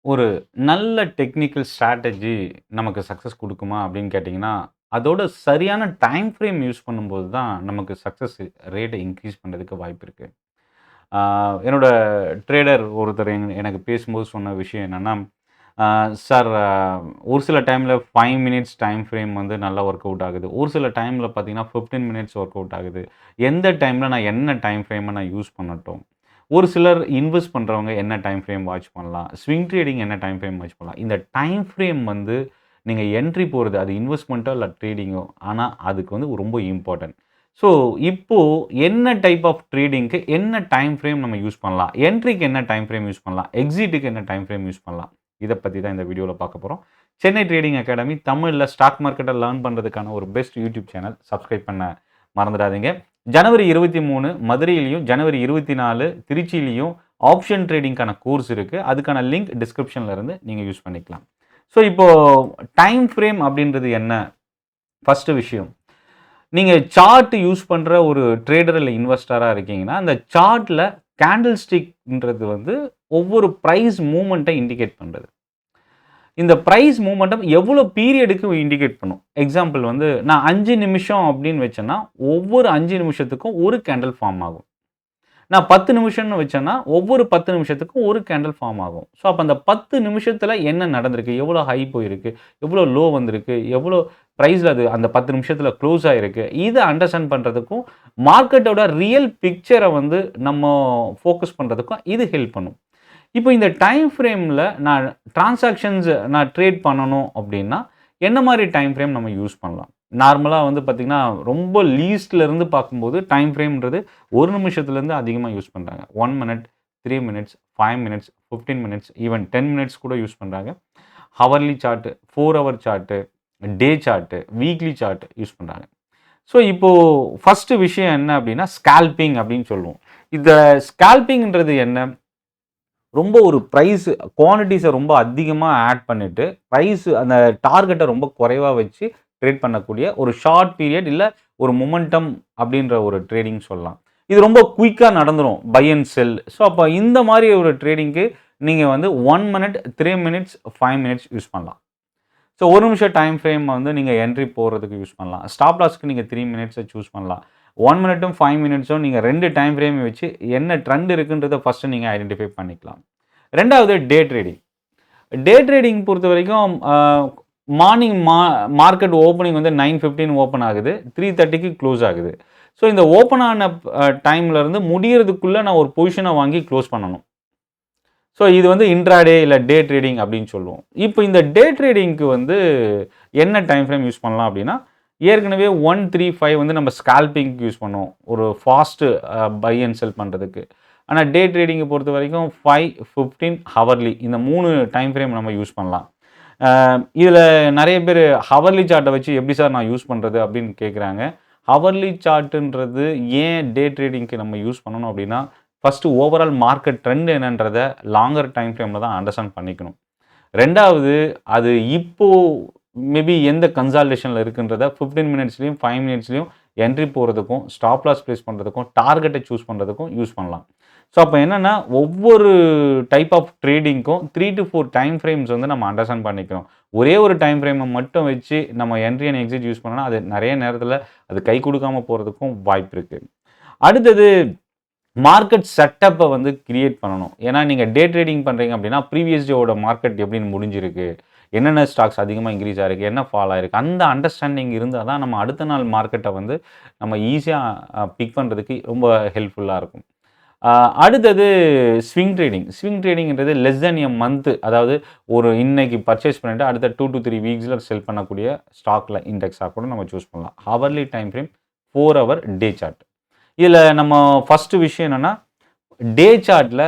ஒரு நல்ல technical strategy நமக்கு சக்ஸஸ் குடுக்குமா அப்படின்னு கேட்டிங்கன்னா, அதோட சரியான டைம் ஃப்ரேம் யூஸ் பண்ணும்போது தான் நமக்கு சக்ஸஸ் ரேட்ட இன்க்ரீஸ் பண்றதுக்கு வாய்ப்பு இருக்கு. ஆ என்னோட ட்ரேடர் ஒருத்தர் எனக்கு பேசும்போது சொன்ன விஷயம் என்னன்னா, சார் ஒரு சில டைம்ல 5 மினிட்ஸ் டைம் ஃப்ரேம் வந்து நல்லா ஒர்க் அவுட் ஆகுது. ஒரு சில டைம்ல பார்த்தீங்கன்னா, 15 மினிட்ஸ் ஒர்க் அவுட் ஆகுது. எந்த டைம்ல நான் என்ன டைம் ஃப்ரேம நான் யூஸ் பண்ணட்டும்? ஒரு சிலர் இன்வெஸ்ட் பண்றவங்க என்ன டைம் ஃப்ரேம் வாட்ச் பண்ணலாம்? ஸ்விங் ட்ரேடிங் என்ன டைம் ஃப்ரேம் வாட்ச் பண்ணலாம்? இந்த டைம் ஃப்ரேம் வந்து நீங்க என்ட்ரி போடுறது அது இன்வெஸ்ட்மெண்ட்டோ இல்ல ட்ரேடிங்கோ, ஆனா அதுக்கு வந்து ரொம்ப இம்பார்ட்டன்ட். ஸோ இப்போ என்ன டைப் ஆஃப் ட்ரேடிங்க்கு என்ன டைம் ஃப்ரேம் நம்ம யூஸ் பண்ணலாம்? என்ட்ரிக்கு என்ன டைம் ஃப்ரேம் யூஸ் பண்ணலாம்? எக்ஸிட்டுக்கு என்ன டைம் ஃப்ரேம் யூஸ் பண்ணலாம்? இத பத்தி தான் இந்த வீடியோல பார்க்க போறோம். சென்னை ட்ரேடிங் அகாடமி தமிழ்ல ஸ்டாக் மார்க்கெட்ட லேர்ன் பண்றதுக்கான ஒரு பெஸ்ட் யூடியூப் சேனல். சப்ஸ்கிரைப் பண்ண மறந்துடாதீங்க. ஜனவரி 23 மதுரையிலயும், ஜனவரி 24 திருச்சியிலயும் ஆப்ஷன் ட்ரேடிங்க்கான கோர்ஸ் இருக்கு. அதுக்கான லிங்க் டிஸ்கிரிப்ஷன்ல இருந்து நீங்க யூஸ் பண்ணிக்கலாம். ஸோ இப்போ டைம் ஃப்ரேம் அப்படின்றது என்ன? ஃபர்ஸ்ட் விஷயம். நீங்க சார்ட் யூஸ் பண்ற ஒரு ட்ரேடர் இல்ல இன்வெஸ்டரா இருக்கீங்கன்னா, அந்த சார்ட்ல கேண்டில் ஸ்டிக்ன்றது வந்து ஒவ்வொரு பிரைஸ் மூவ்மெண்ட்ட இண்டிகேட் பண்றது. இந்த பிரைஸ் மூவ்மெண்டம் எவ்வளோ பீரியடுக்கு இண்டிகேட் பண்ணும். எக்ஸாம்பிள் வந்து நான் 5 நிமிஷம் அப்படின்னு வச்சேன்னா, ஒவ்வொரு 5 நிமிஷத்துக்கும் ஒரு கேண்டில் ஃபார்ம் ஆகும். நான் 10 நிமிஷம்னு வச்சேன்னா, ஒவ்வொரு 10 நிமிஷத்துக்கும் ஒரு கேண்டில் ஃபார்ம் ஆகும். ஸோ, அப்ப அந்த 10 நிமிஷத்துல என்ன நடந்திருக்கு? எவ்வளோ ஹை போயிருக்கு? எவ்வளோ லோ வந்திருக்கு? எவ்வளோ பிரைஸ்ல அது அந்த 10 நிமிஷத்துல குளோஸ் ஆயிருக்கு? இத அண்டர்ஸ்டாண்ட் பண்றதுக்கும், மார்க்கெட்டோட ரியல் பிக்சர வந்து நம்ம ஃபோக்கஸ் பண்றதுக்கும் இது ஹெல்ப் பண்ணும். இப்போ இந்த டைம் ஃப்ரேம்ல நான் டிரான்சாக்ஷன்ஸ் நான் ட்ரேட் பண்ணணும் அப்படின்னா, என்ன மாரி டைம் ஃப்ரேம் நம்ம யூஸ் பண்ணலாம்? நார்மலா வந்து பார்த்தீங்கன்னா, ரொம்ப லீஸ்ட்ல இருந்து பார்க்கும்போது டைம் ஃப்ரேம்ன்றது 1 நிமிஷத்துலேருந்து அதிகமா யூஸ் பண்றாங்க. 1 minute, 3 minutes, 5 minutes, 15 minutes, even 10 minutes கூட யூஸ் பண்றாங்க. Hourly chart, 4 hour chart, day chart, weekly chart use பண்றாங்க. ஸோ இப்போ ஃபர்ஸ்ட் விஷயம் என்ன அப்படின்னா, ஸ்கால்பிங் அப்படின்னு சொல்லுவோம். இந்த ஸ்கால்பிங்ன்றது என்ன? ரொம்ப ஒரு பிரைஸ் குவான்டிட்டிஸ ரொம்ப அதிகமா ஆட் பண்ணிட்டு, பிரைஸ் அந்த டார்கெட்ட ரொம்ப குறைவா வச்சு ட்ரேட் பண்ணக்கூடிய ஒரு ஷார்ட் பீரியட் இல்ல ஒரு மொமெண்டம் அப்படின்ற ஒரு ட்ரேடிங் சொல்லலாம். இது ரொம்ப குயிக்கா நடந்துரும். By and sell. ஸோ அப்ப இந்த மாரி ஒரு ட்ரேடிங்க்கு நீங்க வந்து 1 மினிட், 3 மினிட்ஸ், 5 மினிட்ஸ் யூஸ் பண்ணலாம். ஸோ 1 நிமிஷம் டைம் ஃப்ரேம் வந்து நீங்க என்ட்ரி போடுறதுக்கு யூஸ் பண்ணலாம். ஸ்டாப் லாஸ்க்கு நீங்க 3 மினிட்ஸ சூஸ் பண்ணலாம். 1 மினிட்டும் 5 மினிட்ஸும் நீங்க 2 டைம் ஃப்ரேம் வச்சு என்ன ட்ரெண்ட் இருக்குன்றத ஃபர்ஸ்ட் நீங்க ஐடென்டிஃபை பண்ணிக்கலாம். 2வது டே ட்ரேடிங். டே ட்ரேடிங் பொறுத்தவரைக்கும் மார்னிங் மார்க்கெட் ஓப்பனிங் வந்து 9:15 ஓப்பன் ஆகுது. 3:30க்கு க்ளோஸ் ஆகுது. ஸோ இந்த ஓப்பன் ஆன டைம்ல இருந்து முடியறதுக்குள்ள நான் ஒரு பொசிஷன வாங்கி க்ளோஸ் பண்ணணும். ஸோ இது வந்து இன்ட்ராடே இல்ல டே ட்ரேடிங் அப்படின்னு சொல்லுவோம். இப்போ இந்த டே ட்ரேடிங்க்கு வந்து என்ன டைம் ஃப்ரேம் யூஸ் பண்ணலாம் அப்படின்னா, ஏற்கனவே 135 வந்து நம்ம ஸ்கால்பிங்க்கு யூஸ் பண்ணுவோம். ஒரு ஃபாஸ்ட் பை அண்ட் செல் பண்றதுக்கு. ஆனா டே ட்ரேடிங்க பொறுத்தவரைக்கும் 5, 15 ஹவர்லி இந்த 3 டைம் ஃப்ரேம் நம்ம யூஸ் பண்ணலாம். அ இதில நெறைய பேரு ஹவர்லி சார்ட்ட வச்சு எப்படி சார் நான் யூஸ் பண்றது அப்படின்னு கேட்குறாங்க. ஹவர்லி சார்ட்ன்றது ஏன் டே ட்ரேடிங்க்கு நம்ம யூஸ் பண்ணணும் அப்படின்னா, ஃபர்ஸ்ட் ஓவரால் மார்க்கெட் ட்ரெண்ட் என்னன்றத லாங்கர் டைம் ஃப்ரேம்ல தான் அண்டர்ஸ்டாண்ட் பண்ணிக்கணும். 2வது அது இப்போ மேபி எந்த கன்சால்டேஷன்ல இருக்குன்றத 15 மினிட்ஸ்லயும், 5 மினிட்ஸ்லயும் என்ட்ரி போடுறதுக்கும், ஸ்டாப் லாஸ் பிளேஸ் பண்றதுக்கும், டார்கெட்ட சூஸ் பண்றதுக்கும் யூஸ் பண்ணலாம். ஸோ அப்ப என்னன்னா, ஒவ்வொரு டைப் ஆஃப் ட்ரேடிங்க்கும் 3 டூ 4 டைம் ஃப்ரேம்ஸ் வந்து நம்ம அண்டர்ஸ்டாண்ட் பண்ணிக்கணும். ஒரே ஒரு டைம் ஃப்ரேம மட்டும் வச்சு நம்ம என்ட்ரி அண்ட் எக்ஸிட் யூஸ் பண்ணோம்னா, அது நெறைய நேரத்தில அது கை குடுக்காம போறதுக்கும் வாய்ப்பு இருக்கு. அடுத்தது மார்க்கெட் செட்டப்ப வந்து கிரியேட் பண்ணணும். ஏன்னா, நீங்க டே ட்ரேடிங் பண்றீங்க அப்படின்னா, ப்ரீவியஸ் டேவோட மார்க்கெட் எப்படின்னு முடிஞ்சிருக்கு? என்னென்ன ஸ்டாக்ஸ் அதிகமா இன்கிரீஸ் ஆயிருக்கு? என்ன ஃபால் ஆயிருக்கு? அந்த அண்டர்ஸ்டாண்டிங் இருந்தா தான் நம்ம அடுத்த நாள் மார்க்கெட்ட வந்து நம்ம ஈஸியா பிக் பண்றதுக்கு ரொம்ப ஹெல்ப்ஃபுல்லா இருக்கும். அ அடுத்தது ஸ்விங் ட்ரேடிங். ஸ்விங் ட்ரேடிங்ன்றது லெஸ் தென் எ மந்த் அதாவது ஒரு இன்னைக்கு பர்ச்சேஸ் பண்ணிட்டு அடுத்த 2 டூ 3 வீக்ஸ்ல செல் பண்ணக்கூடிய ஸ்டாக்ல இண்டெக்ஸா கூட நம்ம சூஸ் பண்ணலாம். Hourly time frame, 4 hour day chart. இதில நம்ம ஃபர்ஸ்ட் விஷயம் என்னன்னா, டே சார்ட்ல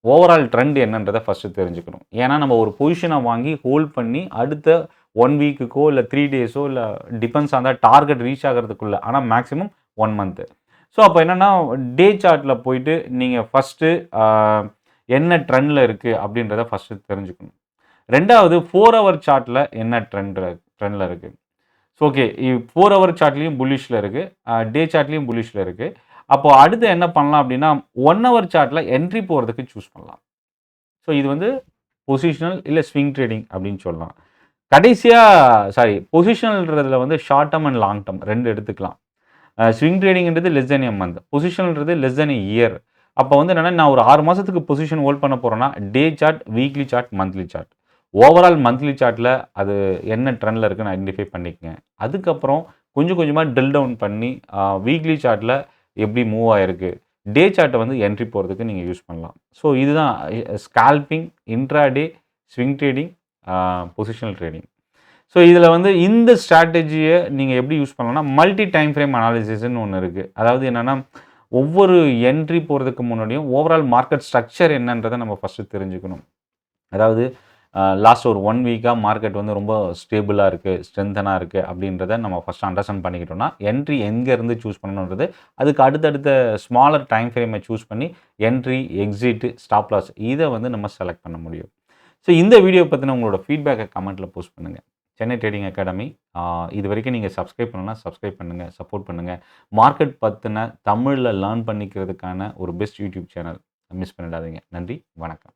ஓவரால் ட்ரெண்ட் என்னன்றத ஃபர்ஸ்ட் தெரிஞ்சுக்கணும். ஏன்னா, நம்ம ஒரு பொசிஷன வாங்கி ஹோல்ட் பண்ணி அடுத்த 1 வீக்குக்கோ இல்ல 3 டேஸோ இல்ல depends on the target reach ஆகுறதுக்குள்ள ஆனா மேக்ஸிமம் 1 மந்த். ஸோ அப்ப என்னன்னா, டே சார்ட்ல போயிட்டு நீங்க ஃபர்ஸ்ட்டு அ என்ன ட்ரெண்ட்ல இருக்கு அப்படின்றத ஃபர்ஸ்ட் தெரிஞ்சுக்கணும். 2வது 4 ஹவர் சார்ட்ல என்ன ட்ரெண்ட்ல இருக்கு. ஓகே. 4 ஹவர் சார்ட்லயும் புல்லிஷ்ல இருக்கு. டே சார்ட்லயும் புல்லிஷ்ல இருக்கு. அப்போ அடுத்து என்ன பண்ணலாம் அப்படின்னா, 1 ஹவர் சார்ட்ல என்ட்ரி போடுறதுக்கு சூஸ் பண்ணலாம். ஸோ இது வந்து பொசிஷனல் இல்ல ஸ்விங் ட்ரேடிங் அப்படின்னு சொல்லலாம். பொசிஷனல்ன்றதுல வந்து short term and long term 2 எடுத்துக்கலாம். ஸ்விங் ட்ரேடிங்ன்றது லெஸ் தென் எ மந்த். பொசிஷனல்ன்றது லெஸ் தென் எ இயர். அப்போ வந்து என்னன்னா, நான் ஒரு 6 மாசத்துக்கு பொசிஷன் ஹோல்ட் பண்ண போறேன்னா, day chart, weekly chart, monthly chart. Overall monthly சார்ட்ல அது என்ன ட்ரெண்ட்ல இருக்குன்னு ஐடென்டிஃபை பண்ணிக்கங்க. அதுக்கப்புறம் கொஞ்சம் கொஞ்சமா ட்ரில் டவுன் பண்ணி வீக்லி சார்ட்ல எப்படி மூவ் ஆயிருக்கு, டே சார்ட்ட வந்து என்ட்ரி போடுறதுக்கு நீங்க யூஸ் பண்ணலாம். ஸோ இதுதான் scalping, intraday, swing trading, positional trading. So இதில வந்து இந்த ஸ்ட்ராட்டஜிய நீங்க எப்படி யூஸ் பண்ணலாம்னா, மல்டி டைம் ஃப்ரேம் அனாலிசிஸ்ன்னு ஒண்ணு இருக்கு. அதாவது என்னன்னா, ஒவ்வொரு என்ட்ரி போடுறதுக்கு முன்னாடியும் ஓவரால் மார்க்கெட் ஸ்ட்ரக்சர் என்னன்றத நம்ம ஃபர்ஸ்ட்டு தெரிஞ்சுக்கணும். அதாவது லாஸ்ட் ஒரு 1 வீக்கா மார்க்கெட் வந்து ரொம்ப ஸ்டேபிளா இருக்கு, ஸ்ட்ரென்த்தனா இருக்கு அப்படின்றத நம்ம ஃபர்ஸ்ட் அண்டர்ஸ்டாண்ட் பண்ணிக்கிட்டோம்னா, என்ட்ரி எங்கேருந்து சூஸ் பண்ணணுன்றது, அதுக்கு அடுத்தடுத்த ஸ்மாலர் டைம் ஃப்ரேமை சூஸ் பண்ணி என்ட்ரி, எக்ஸிட், ஸ்டாப் லாஸ் இத வந்து நம்ம செலக்ட் பண்ண முடியும். ஸோ இந்த வீடியோ பத்தின உங்களோட ஃபீட்பேக்க கமெண்ட்ல போஸ்ட் பண்ணுங்க. சென்னை ட்ரேடிங் அகாடமி இதுவரைக்கும் நீங்க சப்ஸ்கிரைப் பண்ணலனா சப்ஸ்கிரைப் பண்ணுங்க, சப்போர்ட் பண்ணுங்க. மார்க்கெட் பத்தின தமிழ்ல லேர்ன் பண்ணிக்கிறதுக்கான ஒரு பெஸ்ட் யூடியூப் சேனல். மிஸ் பண்ணிடாதீங்க. நன்றி, வணக்கம்.